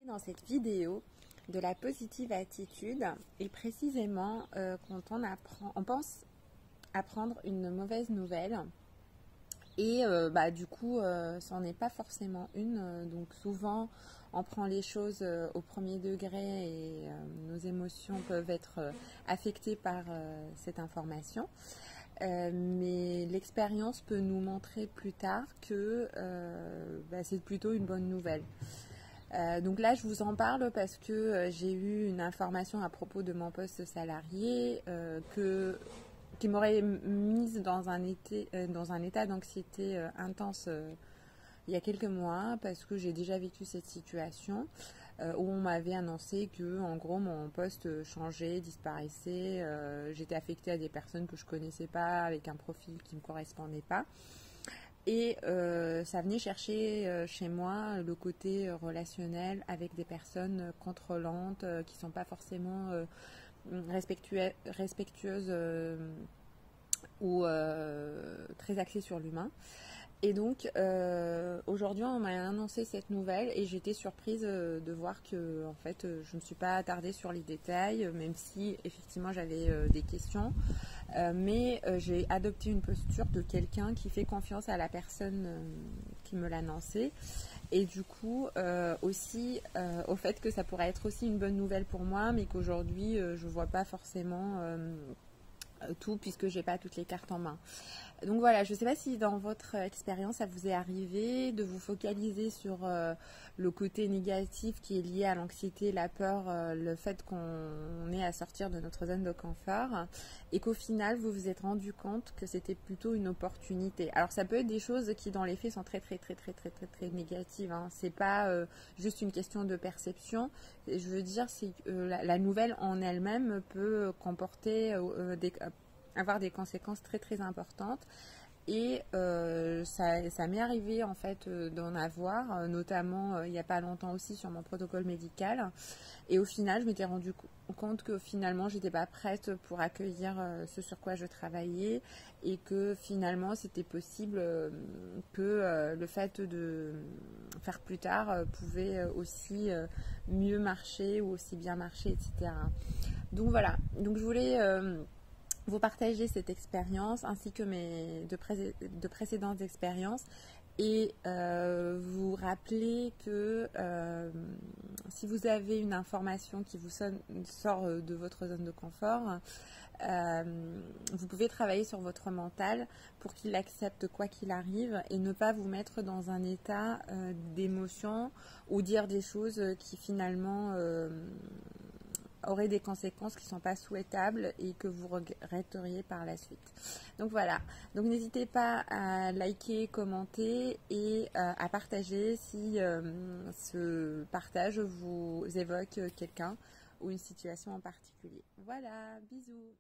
Dans cette vidéo de la positive attitude et précisément quand on pense apprendre une mauvaise nouvelle et du coup c'en est pas forcément une, donc souvent on prend les choses au premier degré et nos émotions peuvent être affectées par cette information. Mais l'expérience peut nous montrer plus tard que c'est plutôt une bonne nouvelle. Donc là, je vous en parle parce que j'ai eu une information à propos de mon poste salarié qui m'aurait mise dans un état d'anxiété intense il y a quelques mois, parce que j'ai déjà vécu cette situation où on m'avait annoncé que en gros mon poste changeait, disparaissait, j'étais affectée à des personnes que je connaissais pas, avec un profil qui ne me correspondait pas. Et ça venait chercher chez moi le côté relationnel avec des personnes contrôlantes qui ne sont pas forcément respectueuses ou très axées sur l'humain. Et donc aujourd'hui on m'a annoncé cette nouvelle et j'étais surprise de voir que en fait je ne me suis pas attardée sur les détails, même si effectivement j'avais des questions. Mais j'ai adopté une posture de quelqu'un qui fait confiance à la personne qui me l'a annoncé, et du coup aussi au fait que ça pourrait être aussi une bonne nouvelle pour moi, mais qu'aujourd'hui je vois pas forcément tout, puisque j'ai pas toutes les cartes en main. Donc voilà, je ne sais pas si dans votre expérience ça vous est arrivé de vous focaliser sur le côté négatif qui est lié à l'anxiété, la peur, le fait qu'on ait à sortir de notre zone de confort, et qu'au final vous vous êtes rendu compte que c'était plutôt une opportunité. Alors ça peut être des choses qui dans les faits sont très négatives, hein. C'est pas juste une question de perception. Je veux dire, c'est que la nouvelle en elle-même peut comporter avoir des conséquences très importantes, et ça m'est arrivé en fait d'en avoir notamment il n'y a pas longtemps aussi sur mon protocole médical, et au final je m'étais rendu compte que finalement j'étais pas prête pour accueillir ce sur quoi je travaillais, et que finalement c'était possible que le fait de faire plus tard pouvait aussi mieux marcher ou aussi bien marcher, etc. Donc voilà, donc je voulais vous partager cette expérience ainsi que mes de précédentes expériences, et vous rappeler que si vous avez une information qui vous sort de votre zone de confort, vous pouvez travailler sur votre mental pour qu'il accepte quoi qu'il arrive, et ne pas vous mettre dans un état d'émotion ou dire des choses qui finalement auraient des conséquences qui ne sont pas souhaitables et que vous regretteriez par la suite. Donc voilà, donc n'hésitez pas à liker, commenter et à partager si ce partage vous évoque quelqu'un ou une situation en particulier. Voilà, bisous.